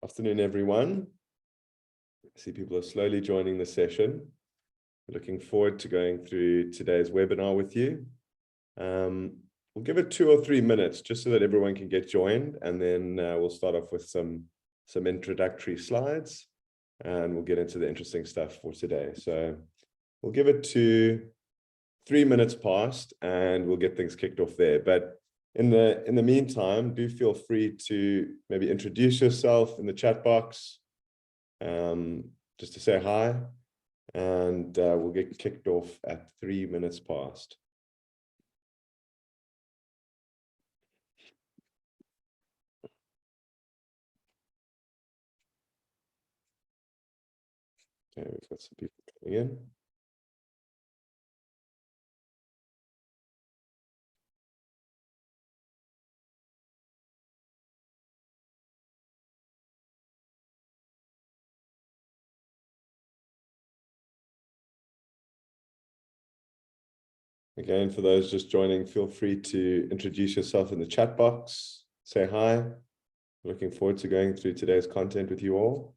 Afternoon, everyone. I see people are slowly joining the session. Looking forward to going through today's webinar with you. We'll give it 2 or 3 minutes just so that everyone can get joined, and then we'll start off with some introductory slides, and we'll get into the interesting stuff for today. So we'll give it to 3 minutes past, and we'll get things kicked off there. But in the meantime, do feel free to maybe introduce yourself in the chat box, just to say hi, and we'll get kicked off at 3 minutes past. Okay, we've got some people coming in. Again, for those just joining, feel free to introduce yourself in the chat box, say hi. Looking forward to going through today's content with you all.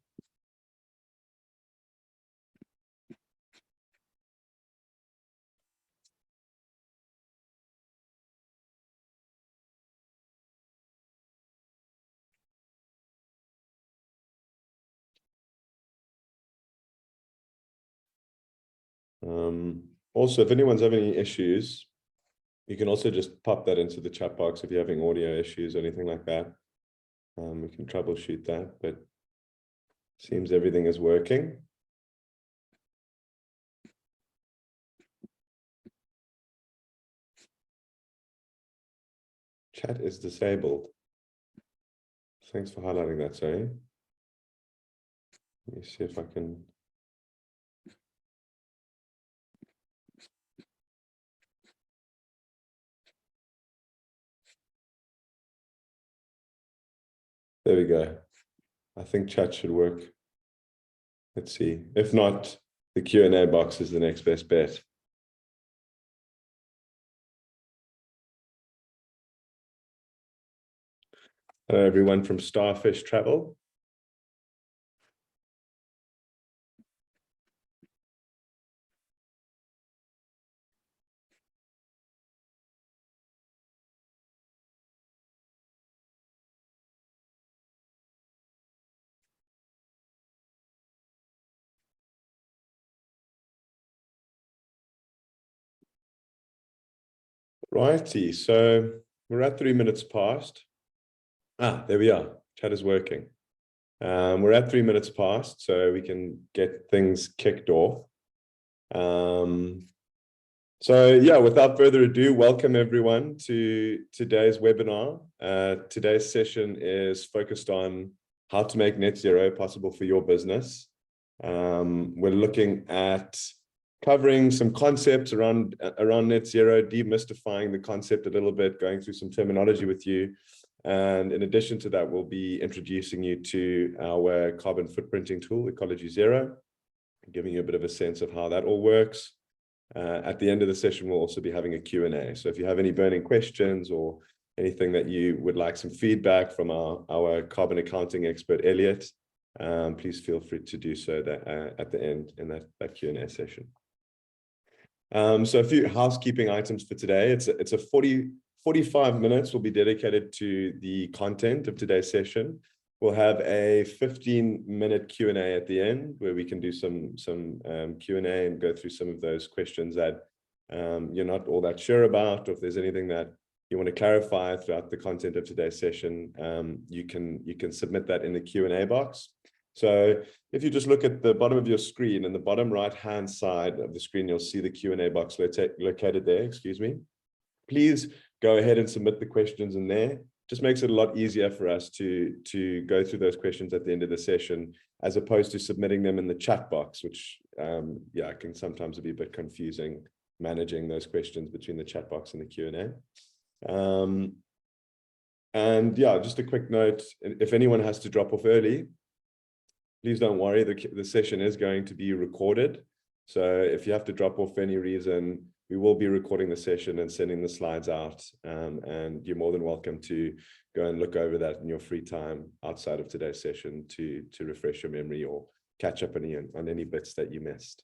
Also, if anyone's having any issues, you can also just pop that into the chat box if you're having audio issues or anything like that. We can troubleshoot that, but seems everything is working. Chat is disabled. Thanks for highlighting that, sorry. Let me see if I can. There we go. I think chat should work. Let's see. If not, the Q&A box is the next best bet. Hello, everyone from Starfish Travel. Righty, so we're at 3 minutes past. There we are. Chat is working. We're at 3 minutes past, so we can get things kicked off. So yeah, without further ado, welcome everyone to today's webinar. Today's session is focused on how to make net zero possible for your business. We're looking at covering some concepts around net zero, demystifying the concept a little bit, going through some terminology with you. And in addition to that, we'll be introducing you to our carbon footprinting tool, Ecologi Zero, giving you a bit of a sense of how that all works. At the end of the session, we'll also be having a Q&A. So if you have any burning questions or anything that you would like some feedback from our carbon accounting expert, Elliot, please feel free to do so at the end in that Q&A session. So a few housekeeping items for today. It's a 45 minutes will be dedicated to the content of today's session. We'll have a 15-minute Q&A at the end where we can do some Q&A and go through some of those questions that you're not all that sure about, or if there's anything that you want to clarify throughout the content of today's session, you can submit that in the Q&A box. So if you just look at the bottom of your screen, in the bottom right-hand side of the screen, you'll see the Q&A box located there, excuse me. Please go ahead and submit the questions in there. Just makes it a lot easier for us to go through those questions at the end of the session, as opposed to submitting them in the chat box, which yeah, can sometimes be a bit confusing managing those questions between the chat box and the Q&A. And yeah, just a quick note, if anyone has to drop off early, please don't worry, the session is going to be recorded. So if you have to drop off for any reason, we will be recording the session and sending the slides out, and you're more than welcome to go and look over that in your free time outside of today's session to refresh your memory or catch up on any bits that you missed.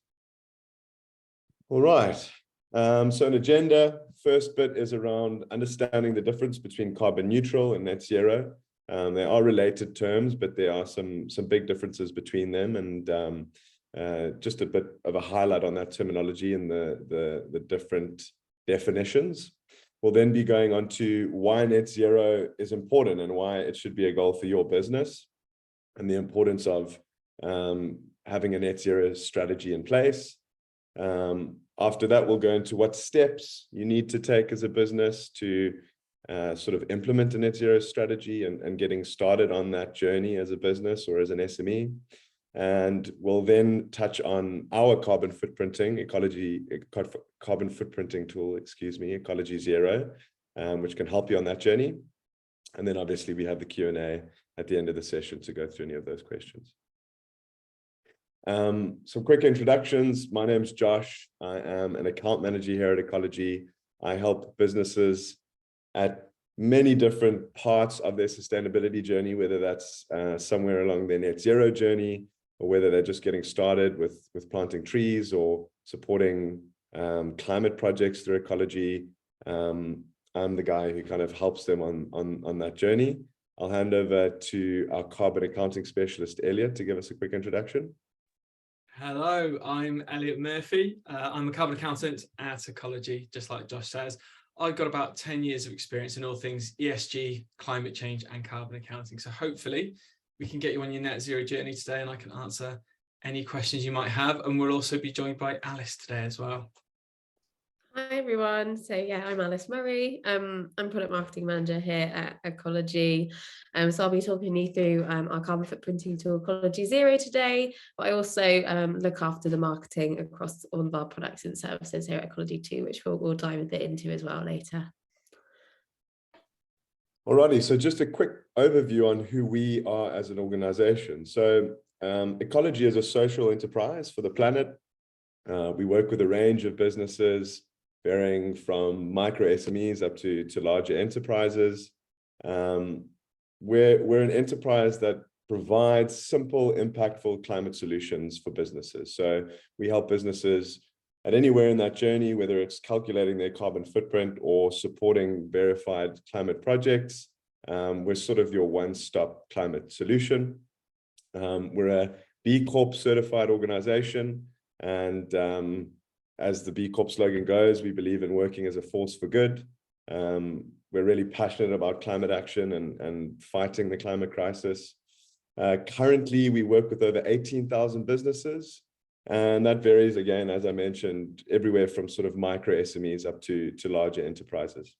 All right. So an agenda, first bit is around understanding the difference between carbon neutral and net zero. They are related terms, but there are some big differences between them, and just a bit of a highlight on that terminology and the different definitions. We'll then be going on to why net zero is important and why it should be a goal for your business, and the importance of having a net zero strategy in place. After that, we'll go into what steps you need to take as a business to sort of implement a net zero strategy and getting started on that journey as a business or as an SME. And we'll then touch on our carbon footprinting, carbon footprinting tool, Ecologi Zero, which can help you on that journey. And then obviously we have the Q&A at the end of the session to go through any of those questions. Some quick introductions. My name is Josh. I am an account manager here at Ecologi. I help businesses at many different parts of their sustainability journey, whether that's somewhere along their net zero journey, or whether they're just getting started with planting trees or supporting climate projects through Ecologi. I'm the guy who kind of helps them on that journey. I'll hand over to our carbon accounting specialist, Elliot, to give us a quick introduction. Hello, I'm Elliot Murphy. I'm a carbon accountant at Ecologi, just like Josh says. I've got about 10 years of experience in all things ESG, climate change, and carbon accounting. So hopefully we can get you on your net zero journey today, and I can answer any questions you might have. And we'll also be joined by Alice today as well. Hi everyone. So yeah, I'm Alice Murray. I'm product marketing manager here at Ecologi. So I'll be talking you through our carbon footprinting tool, Ecologi Zero, today. But I also look after the marketing across all of our products and services here at Ecologi too, which we'll dive a bit into as well later. Alrighty, so just a quick overview on who we are as an organization. So Ecologi is a social enterprise for the planet. We work with a range of businesses, varying from micro SMEs up to larger enterprises. We're an enterprise that provides simple, impactful climate solutions for businesses. So we help businesses at anywhere in that journey, whether it's calculating their carbon footprint or supporting verified climate projects. We're sort of your one-stop climate solution. We're a B Corp certified organization, and as the B Corp slogan goes, we believe in working as a force for good. We're really passionate about climate action and fighting the climate crisis. Currently, we work with over 18,000 businesses, and that varies, again, as I mentioned, everywhere from sort of micro SMEs up to larger enterprises.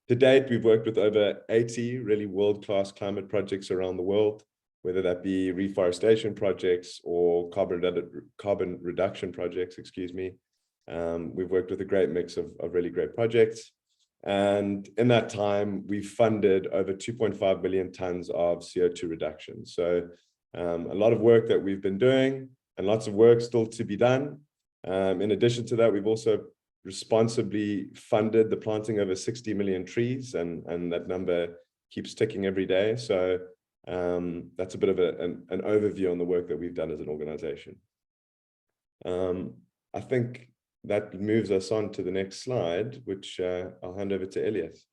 To date, we've worked with over 80 really world-class climate projects around the world, whether that be reforestation projects or carbon reduction projects, We've worked with a great mix of really great projects. And in that time, we've funded over 2.5 million tons of CO2 reduction. So a lot of work that we've been doing and lots of work still to be done. In addition to that, we've also responsibly funded the planting of over 60 million trees, and that number keeps ticking every day. So that's a bit of an overview on the work that we've done as an organization. I think that moves us on to the next slide, which I'll hand over to Elias.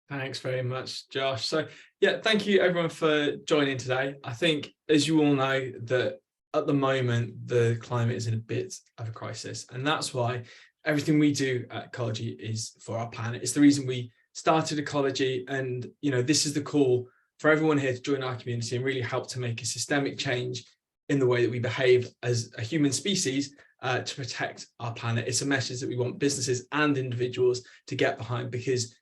Thanks very much, Josh. So yeah, thank you everyone for joining today. I think, as you all know, that at the moment, the climate is in a bit of a crisis, and that's why everything we do at Ecologi is for our planet. It's the reason we started Ecologi, and this is the call for everyone here to join our community and really help to make a systemic change in the way that we behave as a human species to protect our planet. It's a message that we want businesses and individuals to get behind, because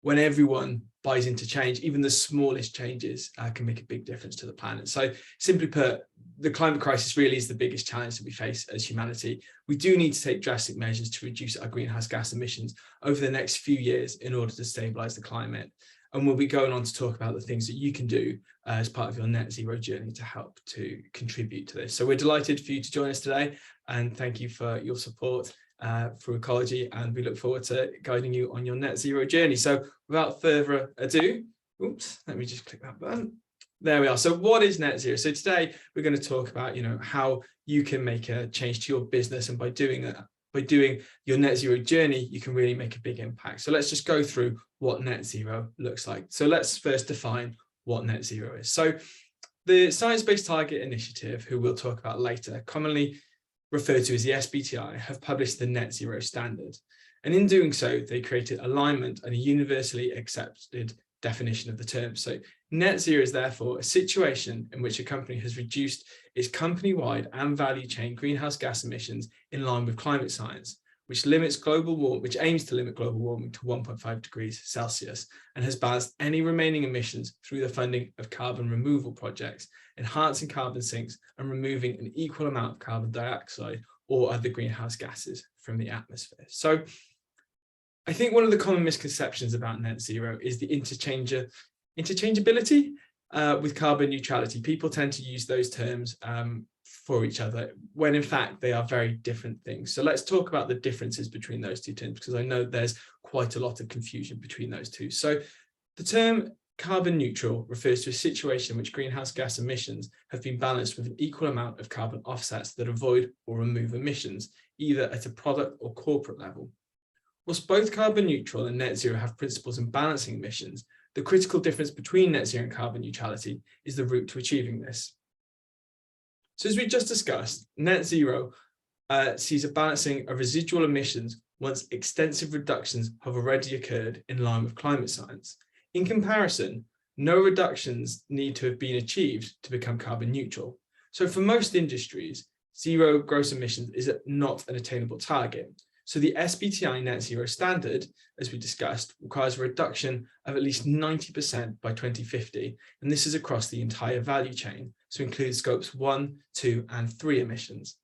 when everyone buys into change, even the smallest changes can make a big difference to the planet. So simply put, the climate crisis really is the biggest challenge that we face as humanity. We do need to take drastic measures to reduce our greenhouse gas emissions over the next few years in order to stabilize the climate. And we'll be going on to talk about the things that you can do as part of your net zero journey to help to contribute to this. So we're delighted for you to join us today, and thank you for your support. through Ecologi, and we look forward to guiding you on your net zero journey. So without further ado, oops, let me just click that button. There we are. So what is net zero? So today we're going to talk about, how you can make a change to your business, and by doing your net zero journey, you can really make a big impact. So let's just go through what net zero looks like. So let's first define what net zero is. So the Science Based Target Initiative, who we'll talk about later, commonly referred to as the SBTi, have published the net zero standard. And in doing so, they created alignment and a universally accepted definition of the term. So net zero is therefore a situation in which a company has reduced its company-wide and value chain greenhouse gas emissions in line with climate science, which aims to limit global warming to 1.5 degrees Celsius, and has balanced any remaining emissions through the funding of carbon removal projects, enhancing carbon sinks and removing an equal amount of carbon dioxide or other greenhouse gases from the atmosphere. So I think one of the common misconceptions about net zero is the interchangeability with carbon neutrality. People tend to use those terms for each other, when in fact they are very different things. So let's talk about the differences between those two terms, because I know there's quite a lot of confusion between those two. So the term carbon neutral refers to a situation in which greenhouse gas emissions have been balanced with an equal amount of carbon offsets that avoid or remove emissions, either at a product or corporate level. Whilst both carbon neutral and net zero have principles in balancing emissions, the critical difference between net zero and carbon neutrality is the route to achieving this. So as we just discussed, net zero sees a balancing of residual emissions once extensive reductions have already occurred in line with climate science. In comparison, no reductions need to have been achieved to become carbon neutral. So for most industries, zero gross emissions is not an attainable target. So the SBTi net zero standard, as we discussed, requires a reduction of at least 90% by 2050. And this is across the entire value chain, so includes scopes 1, 2, and 3 emissions.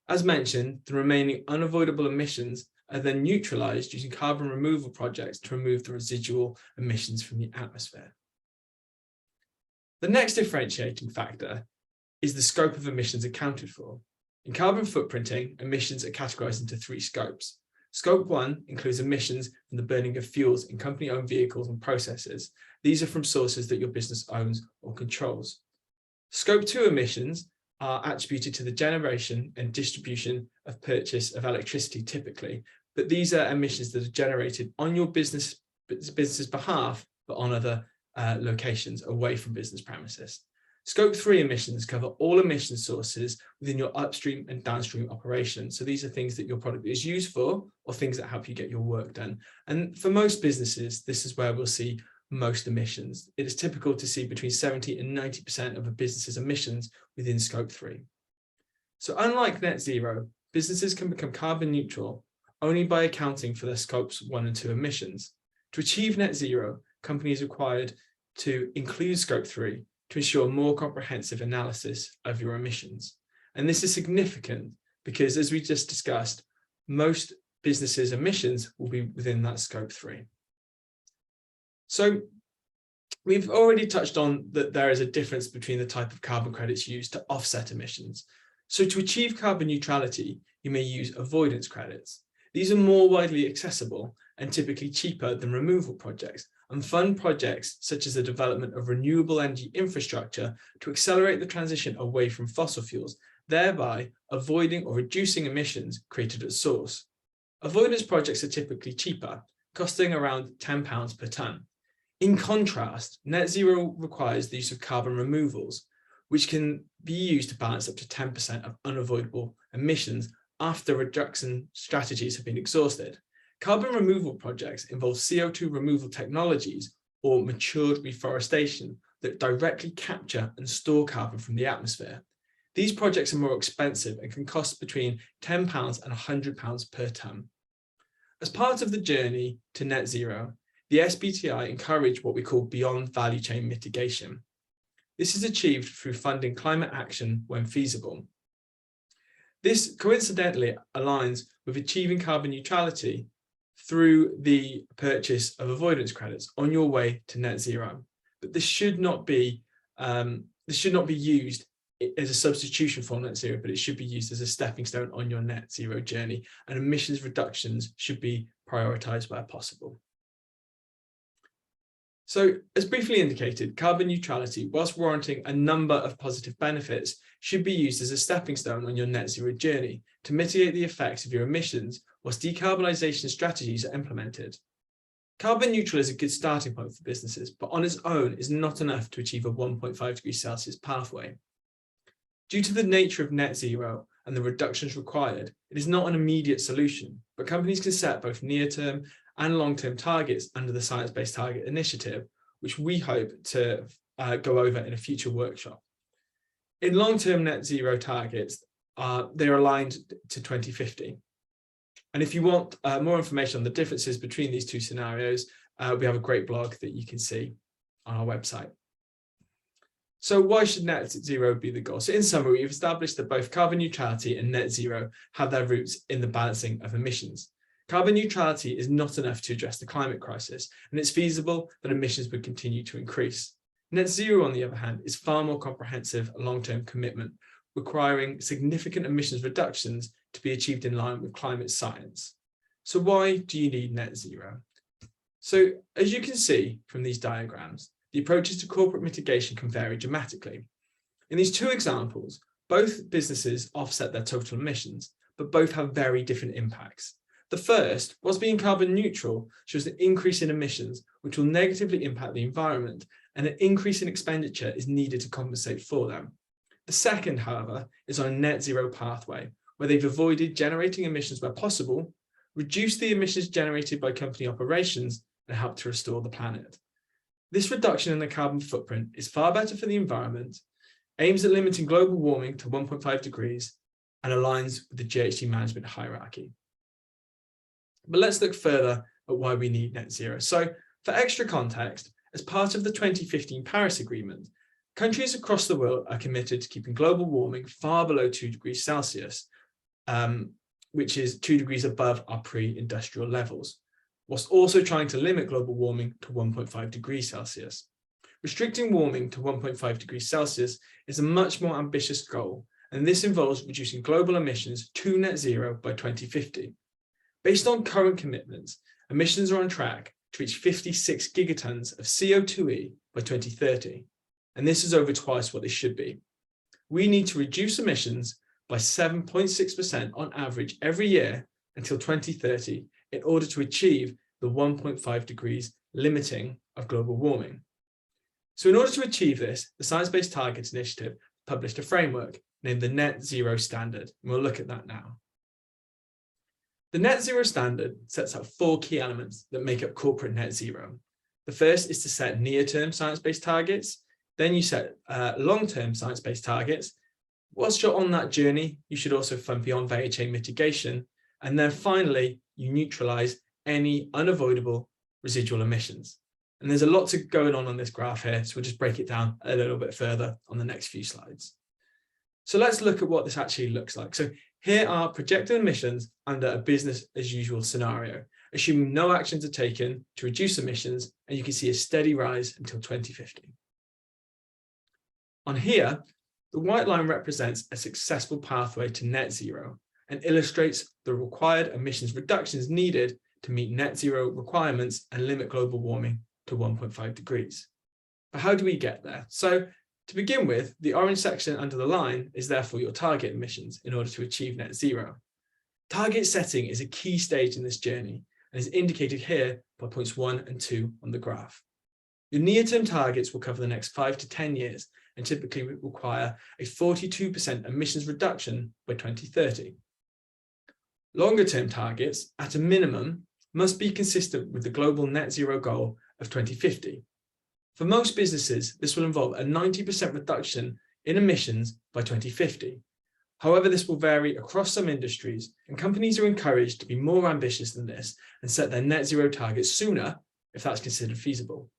As mentioned, the remaining unavoidable emissions are then neutralized using carbon removal projects to remove the residual emissions from the atmosphere. The next differentiating factor is the scope of emissions accounted for. In carbon footprinting, emissions are categorized into 3 scopes. Scope 1 includes emissions from the burning of fuels in company-owned vehicles and processes. These are from sources that your business owns or controls. Scope 2 emissions are attributed to the generation and distribution of purchase of electricity typically, but these are emissions that are generated on your business's behalf, but on other locations away from business premises. Scope 3 emissions cover all emission sources within your upstream and downstream operations. So these are things that your product is used for, or things that help you get your work done. And for most businesses, this is where we'll see most emissions. It is typical to see between 70 and 90% of a business's emissions within Scope 3. So unlike net zero, businesses can become carbon neutral only by accounting for their scopes 1 and 2 emissions. To achieve net zero, companies are required to include Scope 3 to ensure more comprehensive analysis of your emissions. And this is significant because, as we just discussed, most businesses' emissions will be within that Scope 3. So we've already touched on that there is a difference between the type of carbon credits used to offset emissions. So to achieve carbon neutrality, you may use avoidance credits. These are more widely accessible and typically cheaper than removal projects, and fund projects such as the development of renewable energy infrastructure to accelerate the transition away from fossil fuels, thereby avoiding or reducing emissions created at source. Avoidance projects are typically cheaper, costing around £10 per tonne. In contrast, net zero requires the use of carbon removals, which can be used to balance up to 10% of unavoidable emissions after reduction strategies have been exhausted. Carbon removal projects involve CO2 removal technologies or matured reforestation that directly capture and store carbon from the atmosphere. These projects are more expensive and can cost between £10 and £100 per tonne. As part of the journey to net zero, the SBTi encourage what we call beyond value chain mitigation. This is achieved through funding climate action when feasible. This coincidentally aligns with achieving carbon neutrality through the purchase of avoidance credits on your way to net zero. But this should not be used as a substitution for net zero, but it should be used as a stepping stone on your net zero journey, and emissions reductions should be prioritized where possible. So, as briefly indicated, carbon neutrality, whilst warranting a number of positive benefits, should be used as a stepping stone on your net zero journey to mitigate the effects of your emissions whilst decarbonisation strategies are implemented. Carbon neutral is a good starting point for businesses, but on its own is not enough to achieve a 1.5 degrees Celsius pathway. Due to the nature of net zero and the reductions required, it is not an immediate solution, but companies can set both near-term and long-term targets under the Science Based Target Initiative, which we hope to go over in a future workshop. In long-term net zero targets, they're aligned to 2050. And if you want more information on the differences between these two scenarios, we have a great blog that you can see on our website. So why should net zero be the goal? So in summary, we've established that both carbon neutrality and net zero have their roots in the balancing of emissions. Carbon neutrality is not enough to address the climate crisis, and it's feasible that emissions would continue to increase. Net zero, on the other hand, is far more comprehensive long-term commitment, requiring significant emissions reductions to be achieved in line with climate science. So why do you need net zero? So as you can see from these diagrams, the approaches to corporate mitigation can vary dramatically. In these two examples, both businesses offset their total emissions, but both have very different impacts. The first, whilst being carbon neutral, shows an increase in emissions, which will negatively impact the environment, and an increase in expenditure is needed to compensate for them. The second, however, is on a net zero pathway, where they've avoided generating emissions where possible, reduced the emissions generated by company operations, and helped to restore the planet. This reduction in the carbon footprint is far better for the environment, aims at limiting global warming to 1.5 degrees, and aligns with the GHG management hierarchy. But let's look further at why we need net zero. So for extra context, as part of the 2015 Paris Agreement, countries across the world are committed to keeping global warming far below 2 degrees Celsius, which is 2 degrees above our pre-industrial levels, whilst also trying to limit global warming to 1.5 degrees Celsius. Restricting warming to 1.5 degrees Celsius is a much more ambitious goal, and this involves reducing global emissions to net zero by 2050. Based on current commitments, emissions are on track to reach 56 gigatons of CO2e by 2030, and this is over twice what they should be. We need to reduce emissions by 7.6% on average every year until 2030 in order to achieve the 1.5 degrees limiting of global warming. So in order to achieve this, the Science Based Targets Initiative published a framework named the Net Zero Standard, and we'll look at that now. The Net Zero Standard sets out 4 key elements that make up corporate net zero. The first is to set near-term science-based targets. Then you set long-term science-based targets. Whilst you're on that journey, you should also fund beyond value chain mitigation. And then finally, you neutralize any unavoidable residual emissions. And there's a lot going on this graph here, so we'll just break it down a little bit further on the next few slides. So let's look at what this actually looks like. So here are projected emissions under a business as usual scenario, assuming no actions are taken to reduce emissions, and you can see a steady rise until 2050. On here, the white line represents a successful pathway to net zero and illustrates the required emissions reductions needed to meet net zero requirements and limit global warming to 1.5 degrees. But how do we get there? So to begin with, the orange section under the line is therefore your target emissions in order to achieve net zero. Target setting is a key stage in this journey and is indicated here by points 1 and 2 on the graph. Your near-term targets will cover the next 5 to 10 years and typically require a 42% emissions reduction by 2030. Longer-term targets, at a minimum, must be consistent with the global net zero goal of 2050. For most businesses, this will involve a 90% reduction in emissions by 2050. However, this will vary across some industries, and companies are encouraged to be more ambitious than this and set their net zero targets sooner if that's considered feasible.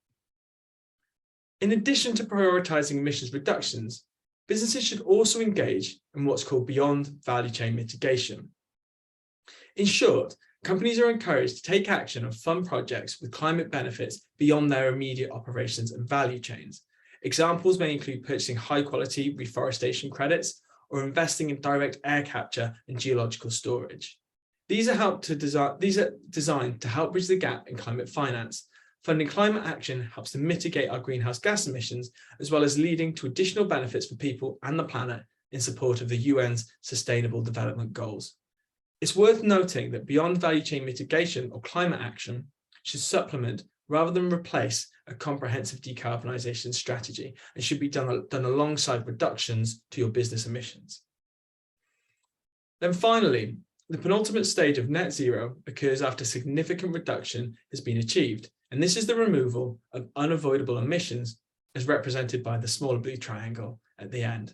In addition to prioritizing emissions reductions, businesses should also engage in what's called beyond value chain mitigation. In short, companies are encouraged to take action and fund projects with climate benefits beyond their immediate operations and value chains. Examples may include purchasing high-quality reforestation credits or investing in direct air capture and geological storage. These are designed to help bridge the gap in climate finance. Funding climate action helps to mitigate our greenhouse gas emissions, as well as leading to additional benefits for people and the planet in support of the UN's Sustainable Development Goals. It's worth noting that beyond value chain mitigation or climate action should supplement rather than replace a comprehensive decarbonisation strategy and should be done alongside reductions to your business emissions. Then finally, the penultimate stage of net zero occurs after significant reduction has been achieved, and this is the removal of unavoidable emissions as represented by the smaller blue triangle at the end.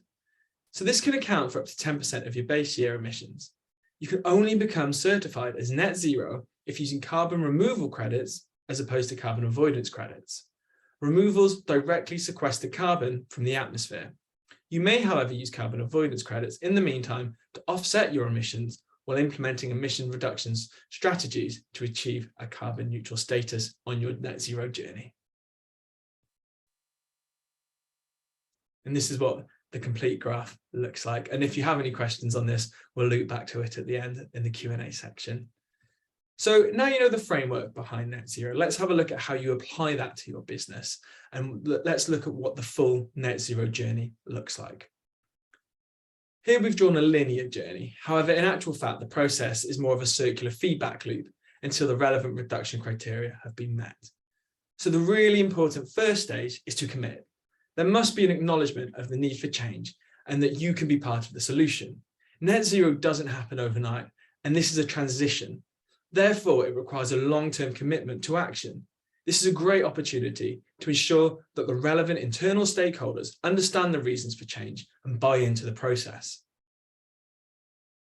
So this can account for up to 10% of your base year emissions. You can only become certified as net zero if using carbon removal credits as opposed to carbon avoidance credits. Removals directly sequester carbon from the atmosphere. You may, however, use carbon avoidance credits in the meantime to offset your emissions while implementing emission reductions strategies to achieve a carbon neutral status on your net zero journey. And this is what the complete graph looks like. And if you have any questions on this, we'll loop back to it at the end in the Q&A section. So now you know the framework behind net zero. Let's have a look at how you apply that to your business. And let's look at what the full net zero journey looks like. Here we've drawn a linear journey. However, in actual fact, the process is more of a circular feedback loop until the relevant reduction criteria have been met. So the really important first stage is to commit. There must be an acknowledgement of the need for change and that you can be part of the solution. Net zero doesn't happen overnight, and this is a transition. Therefore, it requires a long-term commitment to action. This is a great opportunity to ensure that the relevant internal stakeholders understand the reasons for change and buy into the process.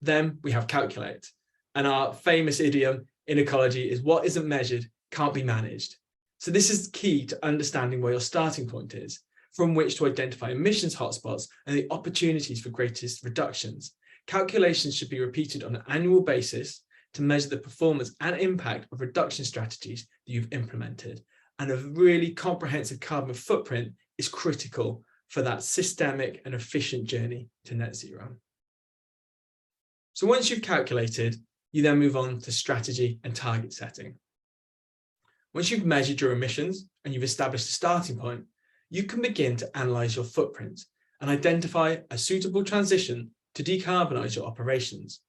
Then we have calculate, and our famous idiom in ecology is what isn't measured can't be managed. So this is key to understanding where your starting point is, from which to identify emissions hotspots and the opportunities for greatest reductions. Calculations should be repeated on an annual basis to measure the performance and impact of reduction strategies that you've implemented. And a really comprehensive carbon footprint is critical for that systemic and efficient journey to net zero. So once you've calculated, you then move on to strategy and target setting. Once you've measured your emissions and you've established a starting point, you can begin to analyze your footprint and identify a suitable transition to decarbonize your operations.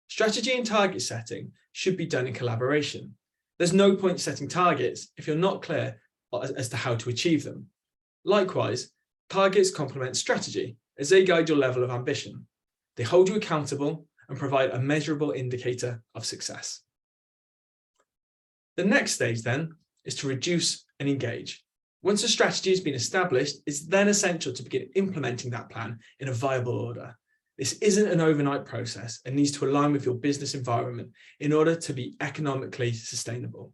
Strategy and target setting should be done in collaboration. There's no point setting targets if you're not clear as to how to achieve them. Likewise, targets complement strategy as they guide your level of ambition. They hold you accountable and provide a measurable indicator of success. The next stage then is to reduce and engage. Once a strategy has been established, it's then essential to begin implementing that plan in a viable order. This isn't an overnight process and needs to align with your business environment in order to be economically sustainable.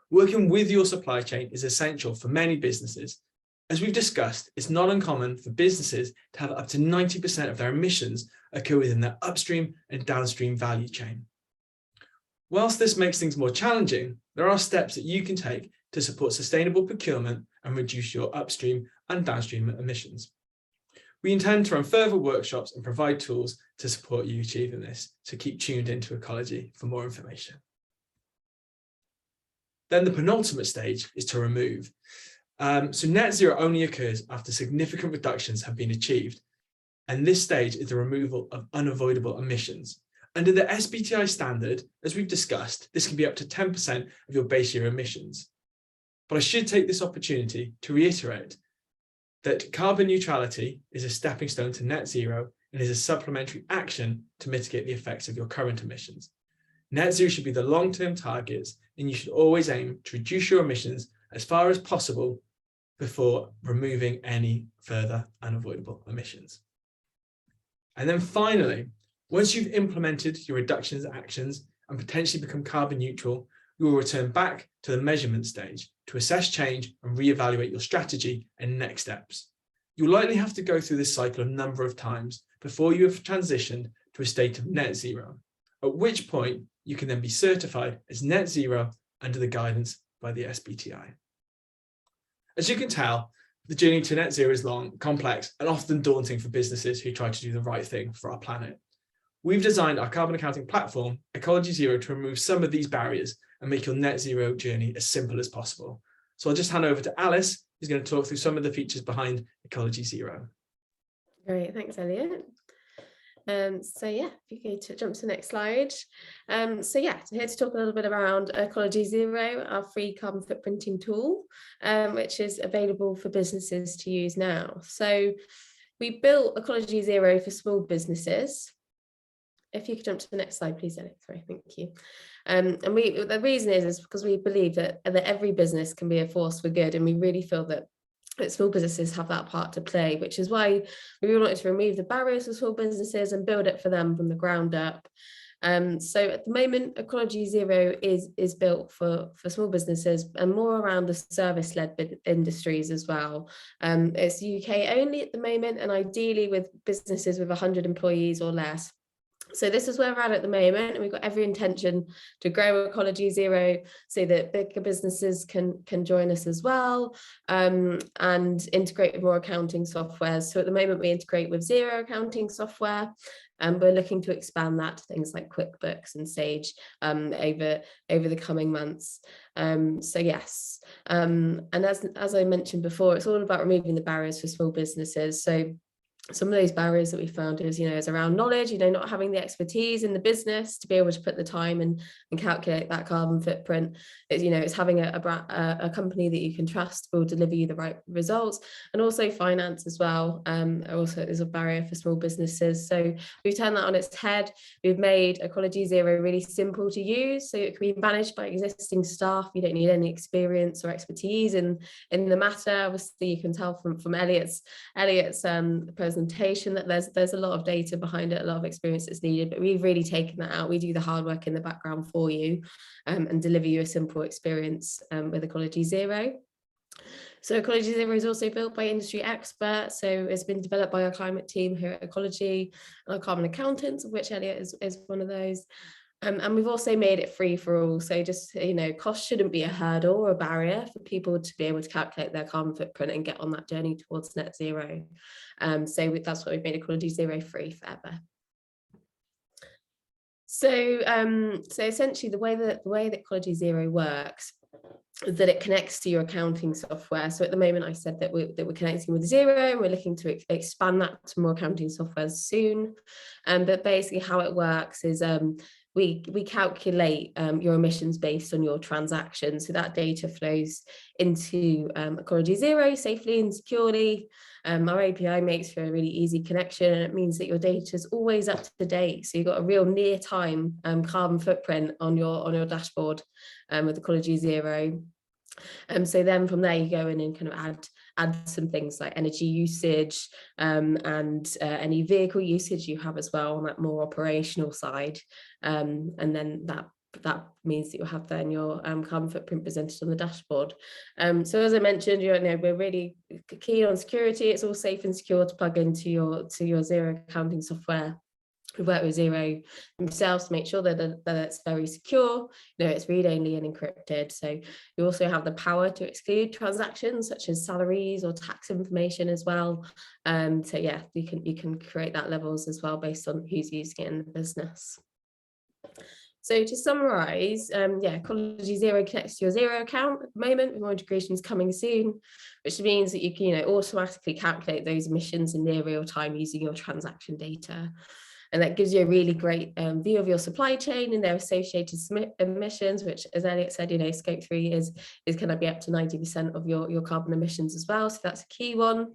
Working with your supply chain is essential for many businesses. As we've discussed, it's not uncommon for businesses to have up to 90% of their emissions occur within their upstream and downstream value chain. Whilst this makes things more challenging, there are steps that you can take to support sustainable procurement and reduce your upstream and downstream emissions. We intend to run further workshops and provide tools to support you achieving this, so keep tuned into Ecologi for more information. Then the penultimate stage is to remove. So net zero only occurs after significant reductions have been achieved, and this stage is the removal of unavoidable emissions. Under the SBTi standard, as we've discussed, this can be up to 10% of your base year emissions. But I should take this opportunity to reiterate that carbon neutrality is a stepping stone to net zero and is a supplementary action to mitigate the effects of your current emissions. Net zero should be the long-term targets, and you should always aim to reduce your emissions as far as possible before removing any further unavoidable emissions. And then finally, once you've implemented your reductions actions and potentially become carbon neutral, you will return back to the measurement stage to assess change and reevaluate your strategy and next steps. You'll likely have to go through this cycle a number of times before you have transitioned to a state of net zero, at which point you can then be certified as net zero under the guidance by the SBTi. As you can tell, The journey to net zero is long, complex, and often daunting for businesses who try to do the right thing for our planet. We've designed our carbon accounting platform, Ecologi Zero, to remove some of these barriers and make your net zero journey as simple as possible. So I'll just hand over to Alice, who's going to talk through some of the features behind Ecologi Zero. Great, thanks, Elliot. So yeah, if you go to jump to the next slide. So here to talk a little bit around Ecologi Zero, our free carbon footprinting tool, which is available for businesses to use now. So we built Ecologi Zero for small businesses. If you could jump to the next slide, please, Alex. Sorry, thank you. And the reason is because we believe that every business can be a force for good, and we really feel that small businesses have that part to play, which is why we really wanted to remove the barriers for small businesses and build it for them from the ground up. So at the moment, Ecologi Zero is built for small businesses and more around the service-led industries as well. It's UK only at the moment, and ideally with businesses with 100 employees or less. So this is where we're at the moment, and we've got every intention to grow Ecologi Zero so that bigger businesses can join us as well, and integrate with more accounting software. So at the moment we integrate with Xero accounting software, and we're looking to expand that to things like QuickBooks and Sage over the coming months. So yes, and as I mentioned before, it's all about removing the barriers for small businesses. So some of those barriers that we found is around knowledge, not having the expertise in the business to be able to put the time and calculate that carbon footprint. It's having a company that you can trust will deliver you the right results, and also finance as well. Also is a barrier for small businesses. So we've turned that on its head. We've made Ecologi Zero really simple to use, so it can be managed by existing staff. You don't need any experience or expertise in the matter. Obviously, you can tell from Elliot's presentation that there's a lot of data behind it, a lot of experience that's needed, but we've really taken that out. We do the hard work in the background for you, and deliver you a simple experience with Ecologi Zero. So Ecologi Zero is also built by industry experts. So it's been developed by our climate team here at Ecologi and our carbon accountants, of which Elliot is one of those. And we've also made it free for all. So just, cost shouldn't be a hurdle or a barrier for people to be able to calculate their carbon footprint and get on that journey towards net zero. So that's why we've made Ecologi Zero free forever. So essentially the way that Ecologi Zero works is that it connects to your accounting software. So at the moment I said that we're connecting with Xero. We're looking to expand that to more accounting software soon. But basically how it works is we calculate your emissions based on your transactions. So that data flows into Ecologi Zero safely and securely. Our API makes for a really easy connection, and it means that your data is always up to date. So you've got a real near-time carbon footprint on your dashboard with Ecologi Zero. So then from there you go in and kind of add some things like energy usage and any vehicle usage you have as well on that more operational side, and then that means that you'll have then your carbon footprint presented on the dashboard. So as I mentioned, we're really keen on security. It's all safe and secure to plug into your Xero accounting software. We work with Xero themselves to make sure that it's very secure. It's read-only and encrypted. So you also have the power to exclude transactions such as salaries or tax information as well. So yeah, you can create that levels as well based on who's using it in the business. So to summarize, Ecologi Zero connects to your Xero account at the moment, with more integrations coming soon, which means that you can automatically calculate those emissions in near real time using your transaction data. And that gives you a really great view of your supply chain and their associated emissions, which, as Elliot said, scope 3 is going to be up to 90% of your carbon emissions as well. So that's a key one.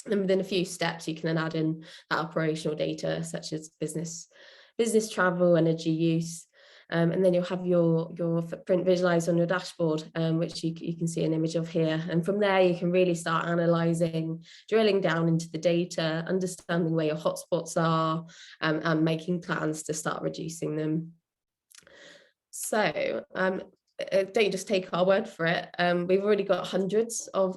And within a few steps, you can then add in that operational data, such as business travel, energy use. And then you'll have your footprint visualized on your dashboard, which you can see an image of here. And from there, you can really start analyzing, drilling down into the data, understanding where your hotspots are, and making plans to start reducing them. So don't just take our word for it. We've already got hundreds of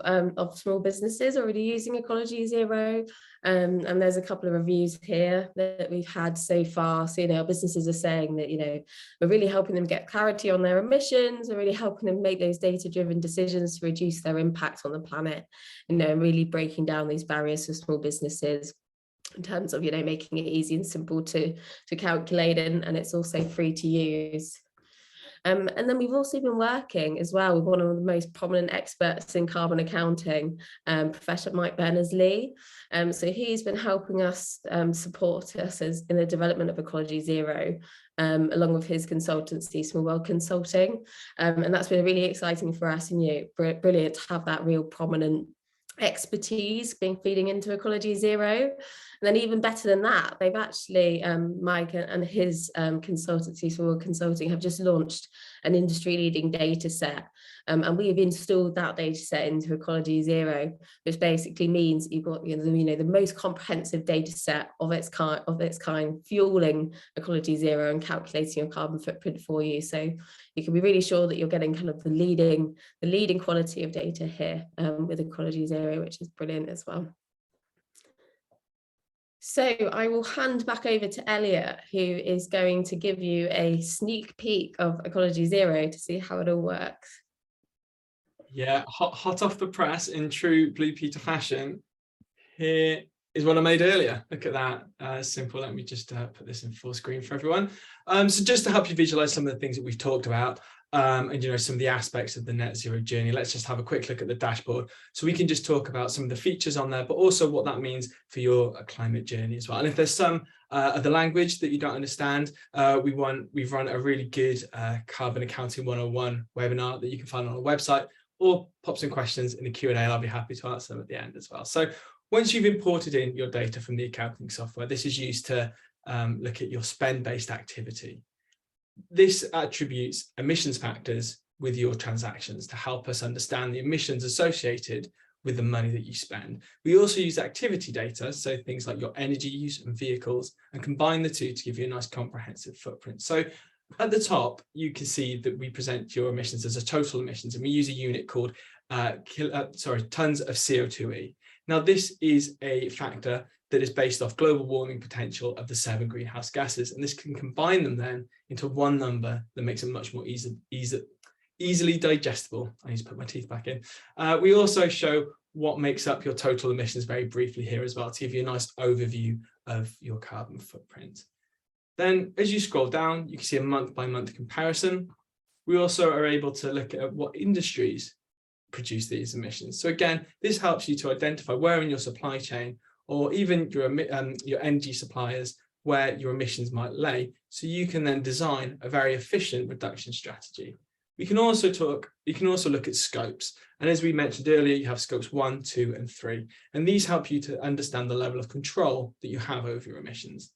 small businesses already using Ecologi Zero. And there's a couple of reviews here that we've had so far. So, our businesses are saying that, we're really helping them get clarity on their emissions, we're really helping them make those data-driven decisions to reduce their impact on the planet, really breaking down these barriers for small businesses in terms of, making it easy and simple to calculate, and it's also free to use. And then we've also been working as well with one of the most prominent experts in carbon accounting, Professor Mike Berners-Lee. So he's been helping us support us in the development of Ecologi Zero, along with his consultancy, Small World Consulting. And that's been really exciting for us, and brilliant to have that real prominent expertise being feeding into Ecologi Zero. And then even better than that, they've actually, Mike and his consultancy, Small World Consulting, have just launched an industry-leading data set. And we've installed that data set into Ecologi Zero, which basically means you've got the most comprehensive data set of its kind, fueling Ecologi Zero and calculating your carbon footprint for you. So you can be really sure that you're getting kind of the leading quality of data here with Ecologi Zero, which is brilliant as well. So I will hand back over to Elliot, who is going to give you a sneak peek of Ecologi Zero to see how it all works. Yeah, hot off the press in true Blue Peter fashion. Here is what I made earlier. Look at that, simple. Let me just put this in full screen for everyone. So just to help you visualize some of the things that we've talked about, and some of the aspects of the net zero journey, let's just have a quick look at the dashboard so we can just talk about some of the features on there, but also what that means for your climate journey as well. And if there's some other language that you don't understand, we've run a really good Carbon Accounting 101 webinar that you can find on our website, or pop some questions in the Q&A. I'll be happy to answer them at the end as well. So once you've imported in your data from the accounting software, this is used to look at your spend-based activity. This attributes emissions factors with your transactions to help us understand the emissions associated with the money that you spend. We also use activity data, so things like your energy use and vehicles, and combine the two to give you a nice comprehensive footprint. So at the top, you can see that we present your emissions as a total emissions, and we use a unit called tons of CO2e. Now, this is a factor that is based off global warming potential of the 7 greenhouse gases, and this can combine them then into one number that makes it much more easily digestible. I need to put my teeth back in. We also show what makes up your total emissions very briefly here as well, to give you a nice overview of your carbon footprint. Then as you scroll down, you can see a month-by-month comparison. We also are able to look at what industries produce these emissions. So again, this helps you to identify where in your supply chain, or even your energy suppliers, where your emissions might lay, so you can then design a very efficient reduction strategy. You can also look at scopes. And as we mentioned earlier, you have scopes 1, 2, and 3. And these help you to understand the level of control that you have over your emissions.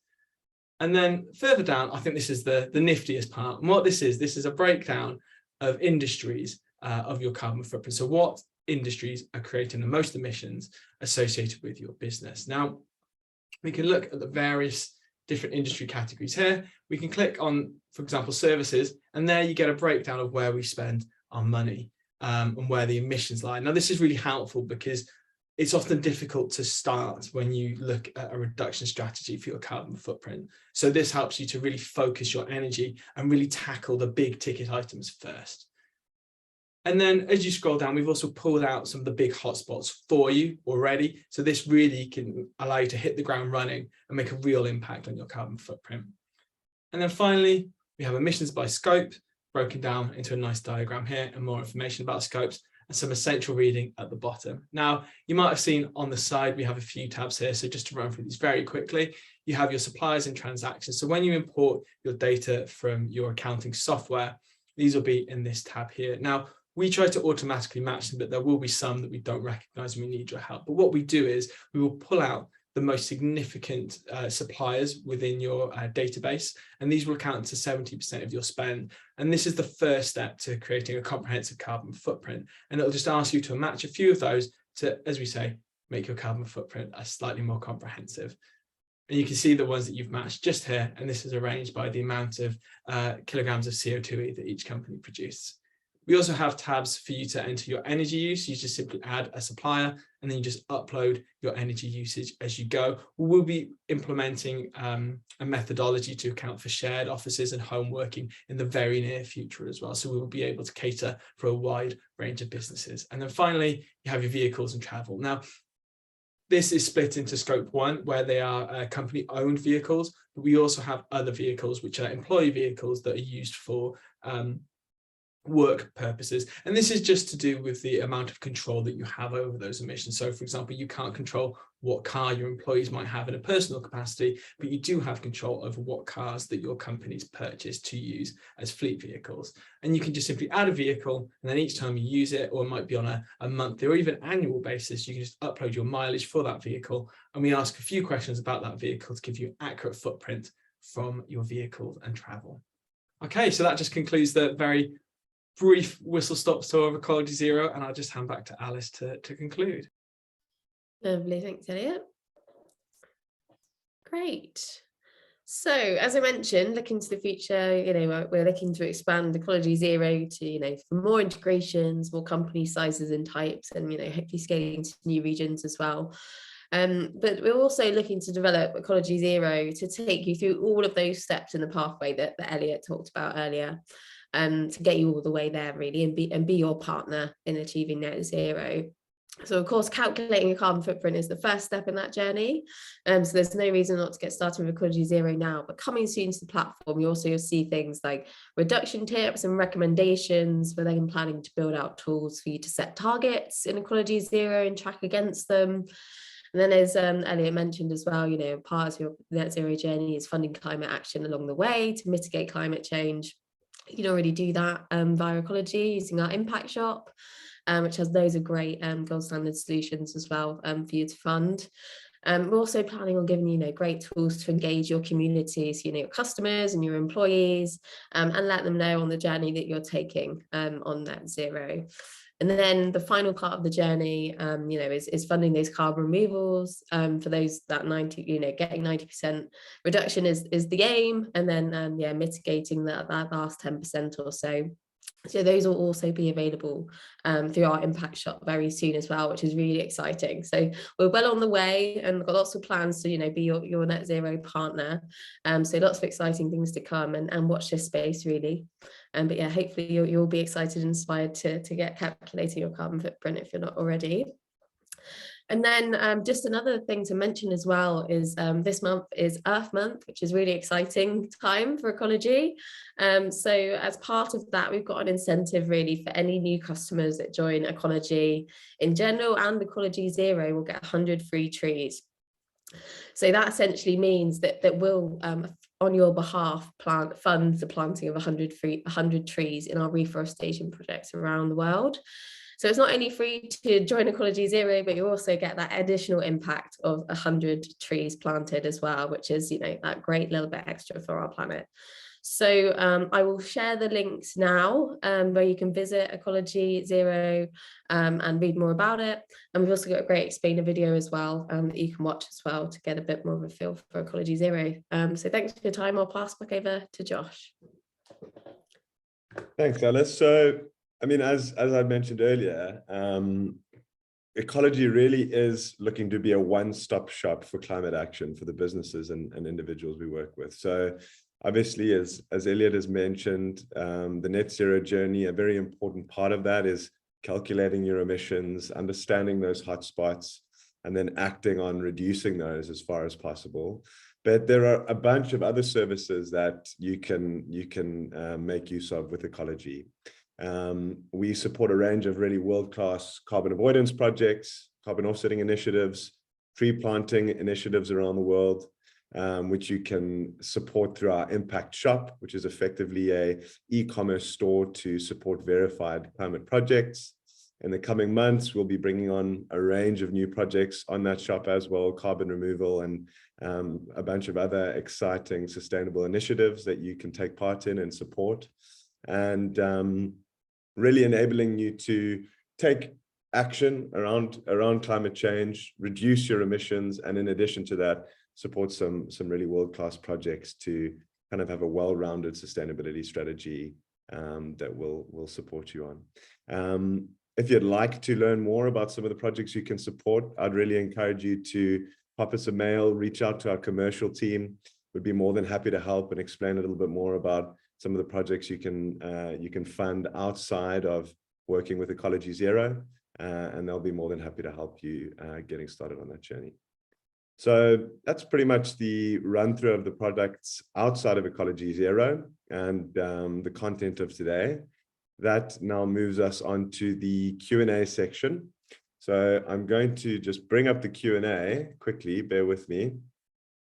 And then further down, I think this is the niftiest part. And what this is a breakdown of industries of your carbon footprint. So what industries are creating the most emissions associated with your business. Now, we can look at the various different industry categories here. We can click on, for example, services, and there you get a breakdown of where we spend our money and where the emissions lie. Now, this is really helpful because it's often difficult to start when you look at a reduction strategy for your carbon footprint. So this helps you to really focus your energy and really tackle the big ticket items first. And then as you scroll down, we've also pulled out some of the big hotspots for you already. So this really can allow you to hit the ground running and make a real impact on your carbon footprint. And then finally, we have emissions by scope broken down into a nice diagram here, and more information about scopes and some essential reading at the bottom. Now, you might have seen on the side, we have a few tabs here. So just to run through these very quickly, you have your suppliers and transactions. So when you import your data from your accounting software, these will be in this tab here. Now, we try to automatically match them, but there will be some that we don't recognize and we need your help. But what we do is we will pull out the most significant suppliers within your database, and these will account to 70% of your spend. And this is the first step to creating a comprehensive carbon footprint. And it'll just ask you to match a few of those to, as we say, make your carbon footprint slightly more comprehensive. And you can see the ones that you've matched just here, and this is arranged by the amount of kilograms of CO2e that each company produces. We also have tabs for you to enter your energy use. You just simply add a supplier and then you just upload your energy usage as you go. We'll be implementing a methodology to account for shared offices and home working in the very near future as well. So we will be able to cater for a wide range of businesses. And then finally, you have your vehicles and travel. Now, this is split into scope 1, where they are company owned vehicles, but we also have other vehicles, which are employee vehicles that are used for work purposes. And this is just to do with the amount of control that you have over those emissions. So for example, you can't control what car your employees might have in a personal capacity, but you do have control over what cars that your companies purchase to use as fleet vehicles. And you can just simply add a vehicle, and then each time you use it, or it might be on a monthly or even annual basis, you can just upload your mileage for that vehicle. And we ask a few questions about that vehicle to give you an accurate footprint from your vehicles and travel. Okay, so that just concludes the very brief whistle-stop tour of Ecologi Zero, and I'll just hand back to Alice to conclude. Lovely, thanks, Elliot. Great. So, as I mentioned, looking to the future, we're looking to expand Ecologi Zero to, for more integrations, more company sizes and types, and hopefully scaling to new regions as well. But we're also looking to develop Ecologi Zero to take you through all of those steps in the pathway that Elliot talked about earlier. To get you all the way there really and be your partner in achieving net zero. So of course, calculating a carbon footprint is the first step in that journey. So there's no reason not to get started with Ecologi Zero now, but coming soon to the platform, you'll see things like reduction tips and recommendations. We're then planning to build out tools for you to set targets in Ecologi Zero and track against them. And then as Elliot mentioned as well, part of your net zero journey is funding climate action along the way to mitigate climate change. You can already do that via Ecologi using our impact shop, which has loads of great gold standard solutions as well for you to fund. We're also planning on giving you great tools to engage your communities, your customers and your employees, and let them know on the journey that you're taking on net zero. And then the final part of the journey, is funding those carbon removals for those that 90, getting 90% reduction is the aim, and then mitigating that last 10% or so. So those will also be available through our impact shop very soon as well, which is really exciting. So we're well on the way and got lots of plans to be your net zero partner. So lots of exciting things to come, and watch this space really. But yeah, hopefully you'll be excited and inspired to get calculating your carbon footprint if you're not already. And then just another thing to mention as well is this month is Earth Month, which is really exciting time for Ecologi. So as part of that, we've got an incentive really for any new customers that join Ecologi in general, and Ecologi Zero will get 100 free trees. So that essentially means that we'll, on your behalf, fund the planting of 100 trees in our reforestation projects around the world. So it's not only free to join Ecologi Zero, but you also get that additional impact of 100 trees planted as well, which is, that great little bit extra for our planet. So I will share the links now where you can visit Ecologi Zero and read more about it. And we've also got a great explainer video as well that you can watch as well to get a bit more of a feel for Ecologi Zero. So thanks for your time. I'll pass back over to Josh. Thanks, Alice. So, as I mentioned earlier, Ecologi really is looking to be a one-stop shop for climate action for the businesses and individuals we work with. So obviously, as Elliot has mentioned, the net zero journey, a very important part of that is calculating your emissions, understanding those hotspots, and then acting on reducing those as far as possible. But there are a bunch of other services that you can make use of with Ecologi. We support a range of really world-class carbon avoidance projects, carbon offsetting initiatives, tree planting initiatives around the world, which you can support through our impact shop, which is effectively an e-commerce store to support verified climate projects. In the coming months, we'll be bringing on a range of new projects on that shop as well, carbon removal and a bunch of other exciting sustainable initiatives that you can take part in and support. And really enabling you to take action around climate change, reduce your emissions, and in addition to that, support some really world-class projects to kind of have a well-rounded sustainability strategy that we'll support you on. If you'd like to learn more about some of the projects you can support, I'd really encourage you to pop us a mail, reach out to our commercial team. We'd be more than happy to help and explain a little bit more about some of the projects you can fund outside of working with Ecologi Zero, and they'll be more than happy to help you getting started on that journey. So that's pretty much the run through of the products outside of Ecologi Zero and the content of today. That now moves us on to the Q&A section. So I'm going to just bring up the Q&A quickly, bear with me,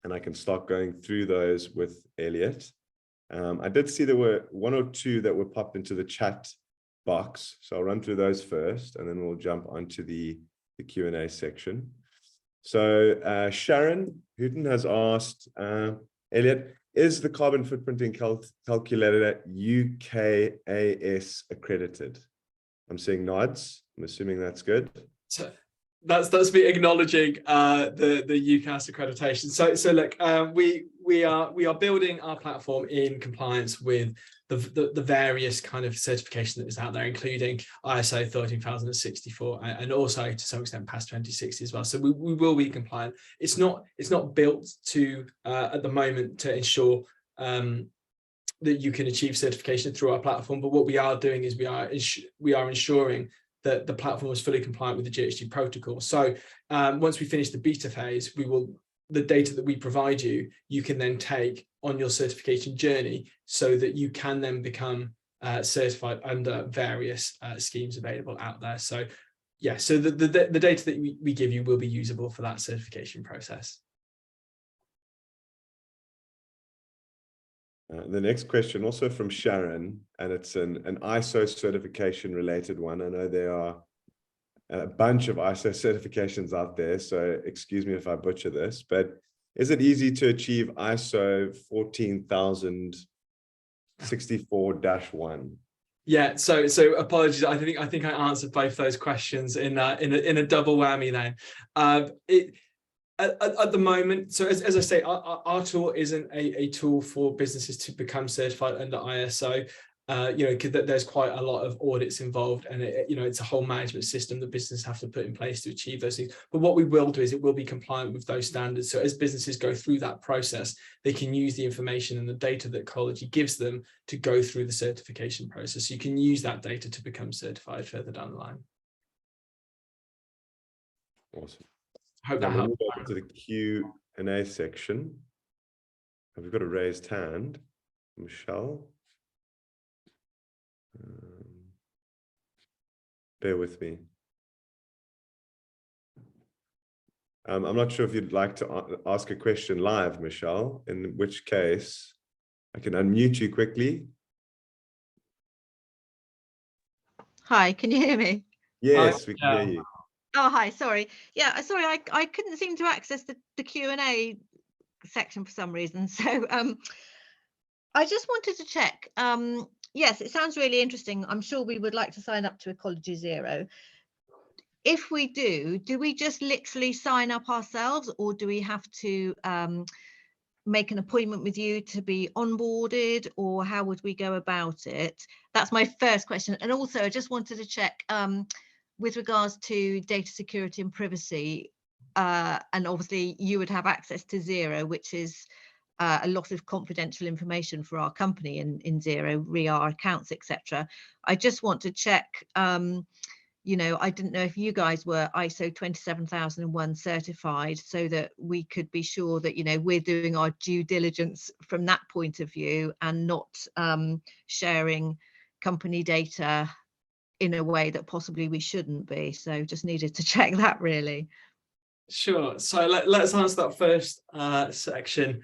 and I can start going through those with Elliot. I did see there were one or two that were popped into the chat box. So I'll run through those first, and then we'll jump onto the Q&A section. So Sharon Hooton has asked, Elliot, is the carbon footprinting calculator UKAS accredited? I'm seeing nods. I'm assuming that's good. So that's me acknowledging the UKAS accreditation. So look, we are building our platform in compliance with the various kind of certification that is out there, including ISO 13064 and also to some extent past 2060 as well. So we will be compliant. It's not built to at the moment to ensure that you can achieve certification through our platform, but what we are doing is we are ensuring that the platform is fully compliant with the GHG protocol. So once we finish the beta phase, the data that we provide you, you can then take on your certification journey so that you can then become certified under various schemes available out there. So yeah, so the data that we give you will be usable for that certification process. The next question also from Sharon, and it's an ISO certification related one. I know there are a bunch of ISO certifications out there, so excuse me if I butcher this, but is it easy to achieve ISO 14064-1? Yeah, so apologies. I think I answered both those questions in a double whammy then. At the moment, so as I say, our tool isn't a tool for businesses to become certified under ISO. Because there's quite a lot of audits involved, and it's a whole management system that businesses have to put in place to achieve those things. But what we will do is it will be compliant with those standards. So as businesses go through that process, they can use the information and the data that Ecologi gives them to go through the certification process. You can use that data to become certified further down the line. Awesome. Hope that helps. Move over to the Q&A section. Have we got a raised hand? Michelle? Bear with me. I'm not sure if you'd like to ask a question live, Michelle, in which case I can unmute you quickly. Hi, can you hear me? Yes, we can hear you. Oh, hi, sorry. Yeah, sorry, I couldn't seem to access the Q&A section for some reason. So I just wanted to check. Yes, it sounds really interesting. I'm sure we would like to sign up to Ecologi Zero. If we do we just literally sign up ourselves, or do we have to make an appointment with you to be onboarded, or how would we go about it? That's my first question. And also I just wanted to check with regards to data security and privacy, and obviously you would have access to Zero, which is a lot of confidential information for our company in Zero, our accounts, etc. I just want to check, I didn't know if you guys were ISO 27001 certified, so that we could be sure that, we're doing our due diligence from that point of view and not sharing company data in a way that possibly we shouldn't be. So just needed to check that, really. Sure. So let's answer that first section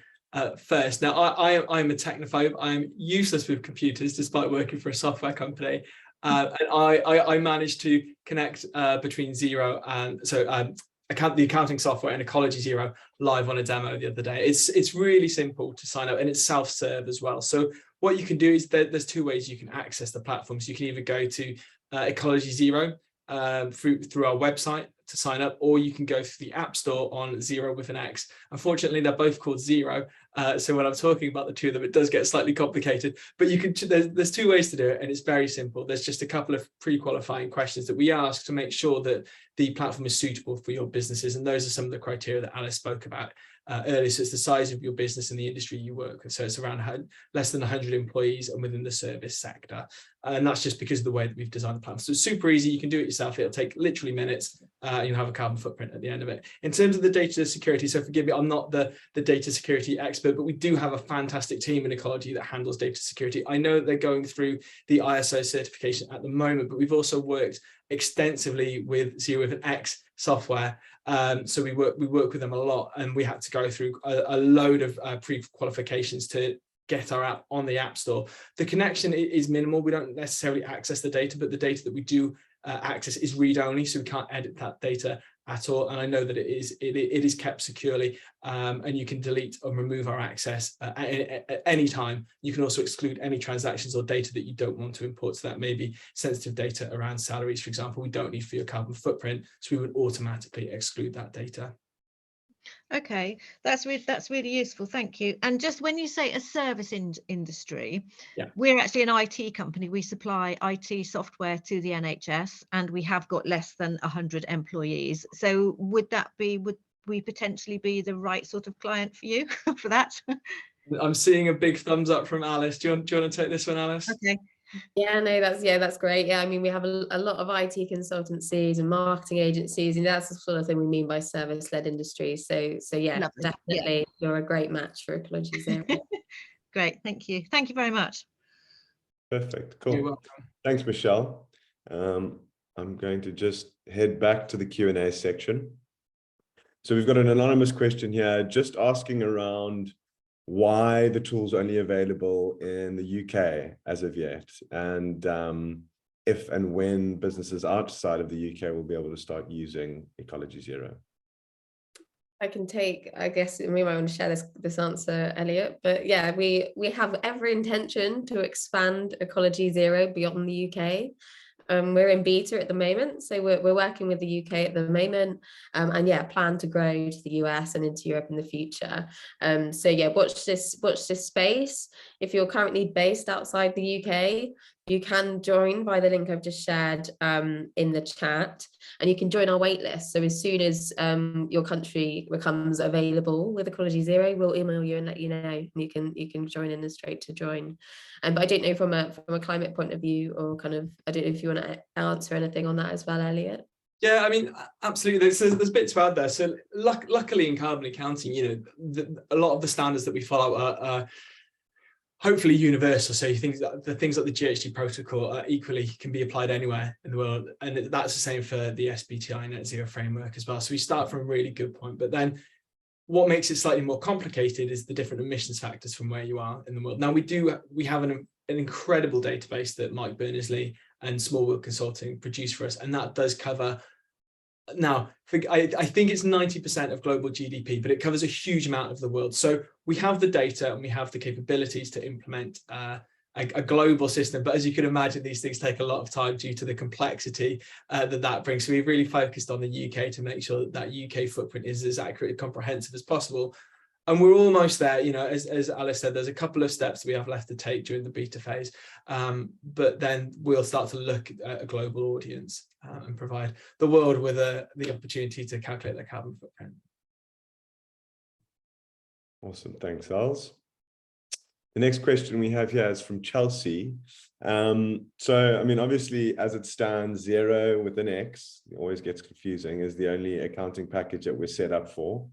first. Now, I'm a technophobe. I'm useless with computers, despite working for a software company. And I managed to connect between Zero and the accounting software and Ecologi Zero live on a demo the other day. It's really simple to sign up, and it's self-serve as well. So what you can do is there's two ways you can access the platform. So you can either go to Ecologi Zero through our website to sign up, or you can go through the App Store on Zero with an X. Unfortunately, they're both called Zero, so when I'm talking about the two of them, it does get slightly complicated. But you can there's two ways to do it, and it's very simple. There's just a couple of pre-qualifying questions that we ask to make sure that the platform is suitable for your businesses, and those are some of the criteria that Alice spoke about earlier. So it's the size of your business and the industry you work with. So it's around less than 100 employees and within the service sector. And that's just because of the way that we've designed the platform. So it's super easy. You can do it yourself. It'll take literally minutes. You'll have a carbon footprint at the end of it. In terms of the data security, so forgive me, I'm not the data security expert, but we do have a fantastic team in Ecologi that handles data security. I know that they're going through the ISO certification at the moment, but we've also worked extensively with Zero with an X software. So we work with them a lot, and we had to go through a load of pre-qualifications to get our app on the App Store. The connection is minimal. We don't necessarily access the data, but the data that we do access is read-only, so we can't edit that data at all. And I know that it is kept securely, and you can delete or remove our access at any time. You can also exclude any transactions or data that you don't want to import. So that may be sensitive data around salaries, for example, we don't need for your carbon footprint, so we would automatically exclude that data. Okay, that's really useful, thank you. And just when you say a service industry, yeah, we're actually an IT company. We supply IT software to the NHS, and we have got less than 100 employees. So would we potentially be the right sort of client for you for that? I'm seeing a big thumbs up from Alice. Do you want to take this one, Alice? Okay. Yeah, no, that's great. Yeah, I mean, we have a lot of IT consultancies and marketing agencies, and that's the sort of thing we mean by service-led industries. So yeah, Lovely. definitely, you're a great match for Ecologi Zero. Great, thank you very much. Perfect, You're cool. welcome. Thanks, Michelle. I'm going to just head back to the Q&A section. So we've got an anonymous question here, just asking around why the tool's only available in the UK as of yet, and if and when businesses outside of the UK will be able to start using Ecologi Zero. I can take, I guess we might want to share this answer, Elliot, but yeah, we have every intention to expand Ecologi Zero beyond the UK. We're in beta at the moment, so we're working with the UK at the moment, and yeah, plan to grow to the US and into Europe in the future. So yeah, watch this space. If you're currently based outside the UK, you can join by the link I've just shared in the chat, and you can join our waitlist. So as soon as your country becomes available with Ecologi Zero, we'll email you and let you know, and you can join in and straight to join. But I don't know from a climate point of view, or kind of, I don't know if you want to answer anything on that as well, Elliot. Yeah, I mean, absolutely. There's bits to add there. So luckily in carbon accounting, you know, a lot of the standards that we follow are hopefully universal. So the things like the GHG protocol equally can be applied anywhere in the world. And that's the same for the SBTi net zero framework as well. So we start from a really good point, but then what makes it slightly more complicated is the different emissions factors from where you are in the world. Now we have an incredible database that Mike Berners-Lee and Small World Consulting produce for us, and that does cover, now I think it's 90% of global GDP, but it covers a huge amount of the world. So we have the data and we have the capabilities to implement a global system, but as you can imagine, these things take a lot of time due to the complexity that brings. So we've really focused on the UK to make sure that UK footprint is as accurate and comprehensive as possible. And we're almost there, you know, as Alice said, there's a couple of steps we have left to take during the beta phase, but then we'll start to look at a global audience and provide the world with the opportunity to calculate their carbon footprint. Awesome, thanks, Els. The next question we have here is from Chelsea. So, I mean, obviously, as it stands, Zero with an X, it always gets confusing, is the only accounting package that we're set up for.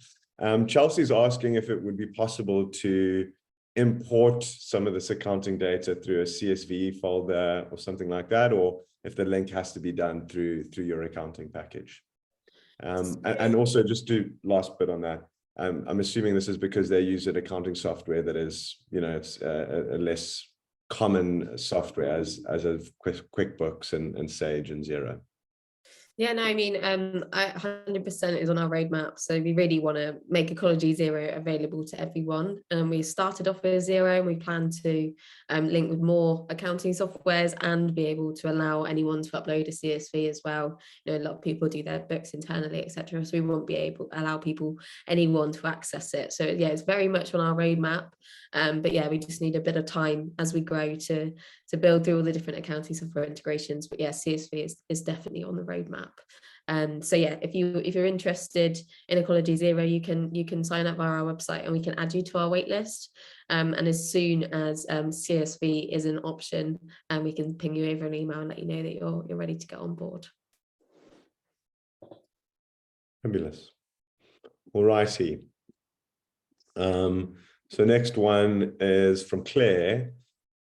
Chelsea's asking if it would be possible to import some of this accounting data through a CSV folder or something like that, or if the link has to be done through your accounting package. And also, just to last bit on that, I'm assuming this is because they use an accounting software that is, you know, it's a less common software as of QuickBooks and Sage and Xero. Yeah, no, I mean, 100% is on our roadmap. So we really want to make Ecologi Zero available to everyone. And we started off with Zero, and we plan to link with more accounting softwares and be able to allow anyone to upload a CSV as well. You know, a lot of people do their books internally, etc. So we won't be able to allow anyone to access it. So yeah, it's very much on our roadmap. But yeah, we just need a bit of time as we grow to build through all the different accounting software integrations. But yeah, CSV is definitely on the roadmap. So yeah, if you're interested in Ecologi Zero, you can sign up via our website, and we can add you to our waitlist. And as soon as CSV is an option, we can ping you over an email and let you know that you're ready to get on board. Fabulous. All righty. So next one is from Claire,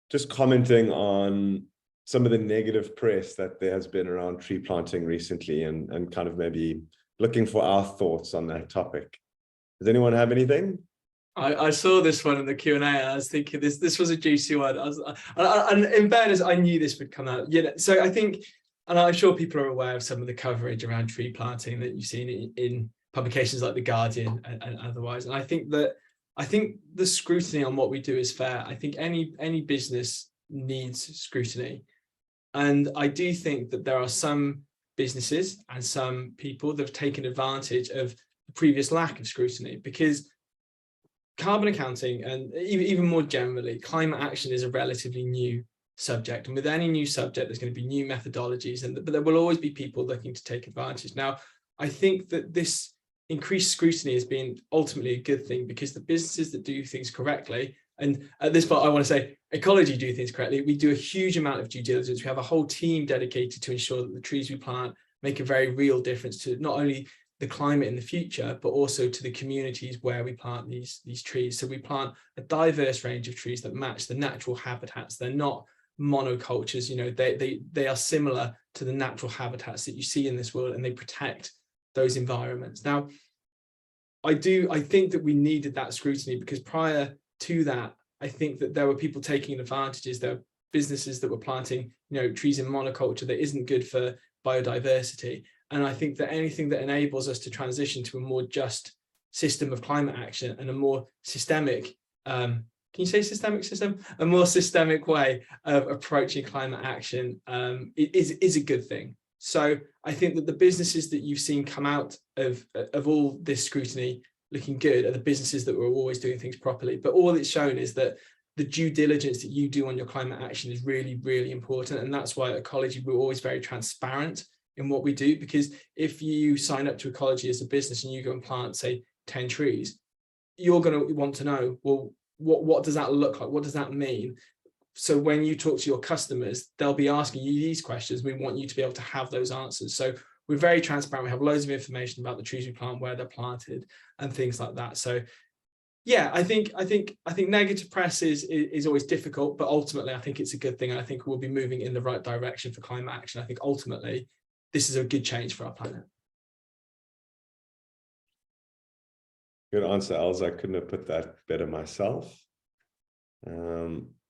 just commenting on some of the negative press that there has been around tree planting recently, and kind of maybe looking for our thoughts on that topic. Does anyone have anything? I saw this one in the Q&A, and I was thinking this was a juicy one. And in fairness, I knew this would come out. You know, so I think, and I'm sure people are aware of some of the coverage around tree planting that you've seen in publications like The Guardian and otherwise. And I think the scrutiny on what we do is fair. I think any business needs scrutiny. And I do think that there are some businesses and some people that have taken advantage of the previous lack of scrutiny, because carbon accounting, and even more generally, climate action is a relatively new subject. And with any new subject, there's going to be new methodologies, but there will always be people looking to take advantage. Now, I think that this increased scrutiny has been ultimately a good thing, because the businesses that do things correctly, and at this point, I want to say Ecologi do things correctly. We do a huge amount of due diligence. We have a whole team dedicated to ensure that the trees we plant make a very real difference to not only the climate in the future, but also to the communities where we plant these trees. So we plant a diverse range of trees that match the natural habitats. They're not monocultures, you know, they are similar to the natural habitats that you see in this world, and they protect those environments. Now, I think that we needed that scrutiny, because prior to that, I think that there were people taking advantages. There were businesses that were planting, you know, trees in monoculture that isn't good for biodiversity. And I think that anything that enables us to transition to a more just system of climate action and a more systemic, can you say systemic system? A more systemic way of approaching climate action is a good thing. So I think that the businesses that you've seen come out of all this scrutiny looking good are the businesses that were always doing things properly. But all it's shown is that the due diligence that you do on your climate action is really, really important. And that's why at Ecologi, we're always very transparent in what we do, because if you sign up to Ecologi as a business and you go and plant, say, 10 trees, you're going to want to know, well, what does that look like? What does that mean? So when you talk to your customers, they'll be asking you these questions. We want you to be able to have those answers. So we're very transparent. We have loads of information about the trees we plant, where they're planted, and things like that. So yeah, I think negative press is always difficult, but ultimately I think it's a good thing. And I think we'll be moving in the right direction for climate action. I think ultimately this is a good change for our planet. Good answer, Els. I couldn't have put that better myself.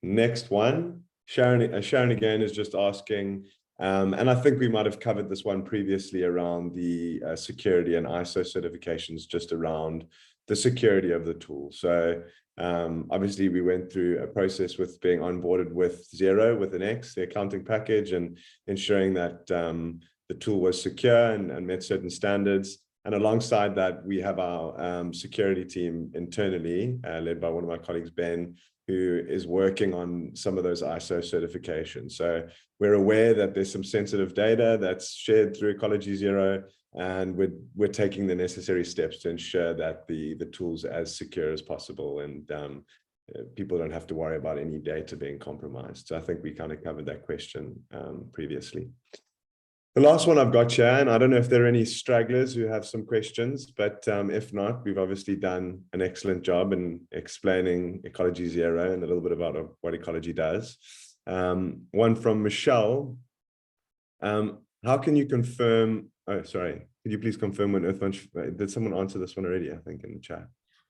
Next one, Sharon again is just asking, and I think we might have covered this one previously around the security and ISO certifications, just around the security of the tool. So obviously we went through a process with being onboarded with Zero, with an X, the accounting package, and ensuring that the tool was secure and met certain standards. And alongside that, we have our security team internally, led by one of my colleagues, Ben, who is working on some of those ISO certifications. So we're aware that there's some sensitive data that's shared through Ecologi Zero, and we're taking the necessary steps to ensure that the tool's as secure as possible, and people don't have to worry about any data being compromised. So I think we kind of covered that question previously. The last one I've got here, and I don't know if there are any stragglers who have some questions, but if not, we've obviously done an excellent job in explaining Ecologi Zero and a little bit about what Ecologi does. One from Michelle. How can you confirm, oh, sorry, could you please confirm when Earthfund, did someone answer this one already, I think, in the chat?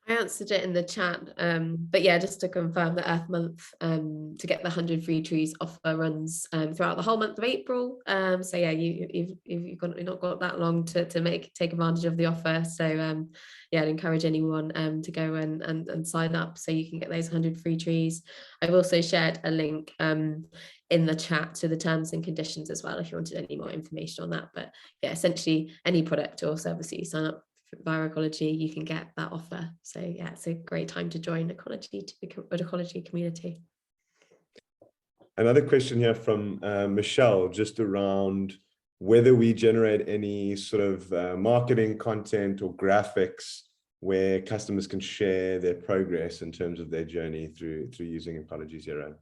I answered it in the chat, but yeah, just to confirm, the Earth Month to get the 100 free trees offer runs throughout the whole month of April. So yeah, you've not got that long to take advantage of the offer. So yeah, I'd encourage anyone to go and sign up so you can get those 100 free trees. I've also shared a link in the chat to the terms and conditions as well, if you wanted any more information on that. But yeah, essentially any product or service that you sign up via Ecologi, you can get that offer. So yeah, it's a great time to join Ecologi, to become an Ecologi community. Another question here from Michelle, just around whether we generate any sort of marketing content or graphics where customers can share their progress in terms of their journey through using Ecologi Zero.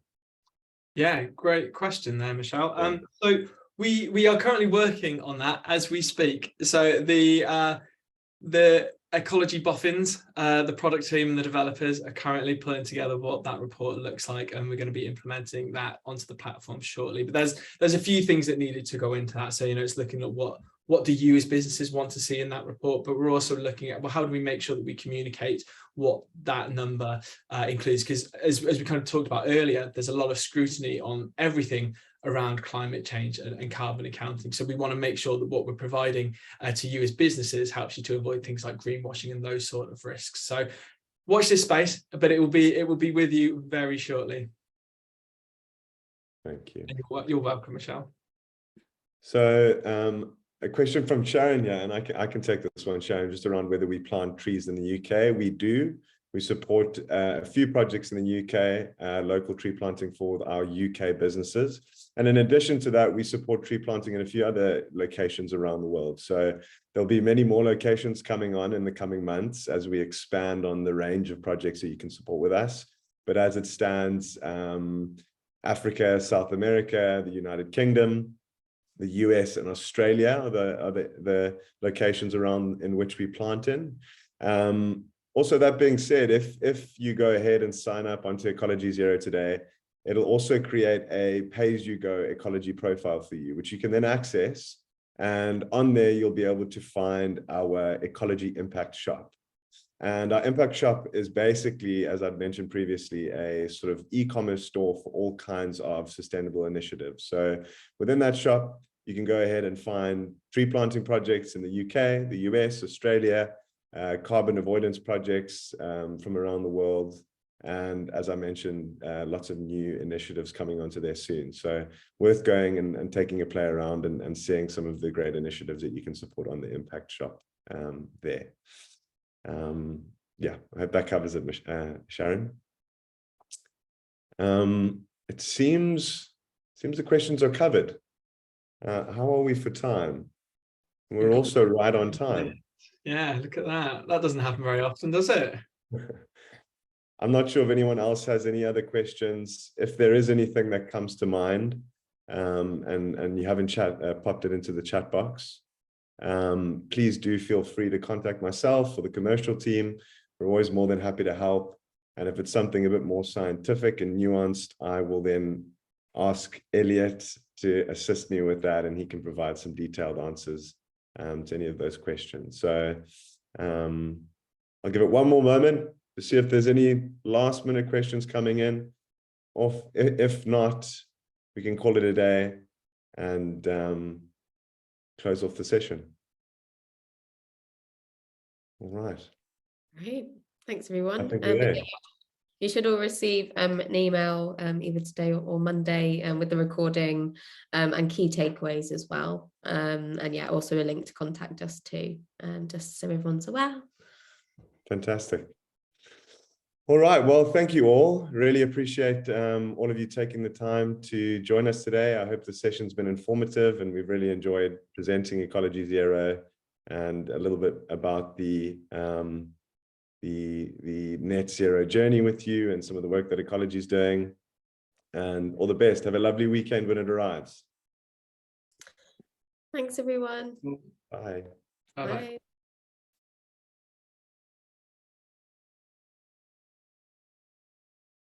Yeah, great question there, Michelle. So we are currently working on that as we speak. So the Ecologi boffins, the product team and the developers are currently putting together what that report looks like, and we're going to be implementing that onto the platform shortly. But there's a few things that needed to go into that. So, you know, it's looking at what do you as businesses want to see in that report, but we're also looking at, well, how do we make sure that we communicate what that number includes? Because as we kind of talked about earlier, there's a lot of scrutiny on everything around climate change and carbon accounting. So we want to make sure that what we're providing to you as businesses helps you to avoid things like greenwashing and those sort of risks. So watch this space, but it will be with you very shortly. Thank you. You're welcome, Michelle. So a question from Sharon here, and I can take this one, Sharon, just around whether we plant trees in the UK. We do. We support a few projects in the UK, local tree planting for our UK businesses. And in addition to that, we support tree planting in a few other locations around the world. So there'll be many more locations coming on in the coming months as we expand on the range of projects that you can support with us. But as it stands, Africa, South America, the United Kingdom, the US and Australia are the locations around in which we plant in. Also, that being said, if you go ahead and sign up onto Ecologi Zero today, it'll also create a pay-as-you-go ecology profile for you, which you can then access. And on there, you'll be able to find our Ecologi Impact Shop. And our Impact Shop is basically, as I've mentioned previously, a sort of e-commerce store for all kinds of sustainable initiatives. So within that shop, you can go ahead and find tree planting projects in the UK, the US, Australia, carbon avoidance projects from around the world. And as I mentioned, lots of new initiatives coming onto there soon. So worth going and taking a play around and seeing some of the great initiatives that you can support on the Impact Shop there. Yeah, I hope that covers it, Sharon. It seems the questions are covered. How are we for time? We're also right on time. Yeah, look at that. That doesn't happen very often, does it? I'm not sure if anyone else has any other questions. If there is anything that comes to mind, and you haven't popped it into the chat box, please do feel free to contact myself or the commercial team. We're always more than happy to help. And if it's something a bit more scientific and nuanced, I will then ask Elliot to assist me with that, and he can provide some detailed answers to any of those questions. So I'll give it one more moment to see if there's any last minute questions coming in. Or if not, we can call it a day and close off the session. All right. Great. Thanks, everyone. I think we're there. You should all receive an email either today or Monday with the recording and key takeaways as well. And yeah, also a link to contact us too, just so everyone's aware. Fantastic. All right. Well, thank you all. Really appreciate all of you taking the time to join us today. I hope the session's been informative, and we've really enjoyed presenting Ecologi Zero and a little bit about the net zero journey with you and some of the work that Ecologi is doing. And all the best. Have a lovely weekend when it arrives. Thanks, everyone. Bye. Bye.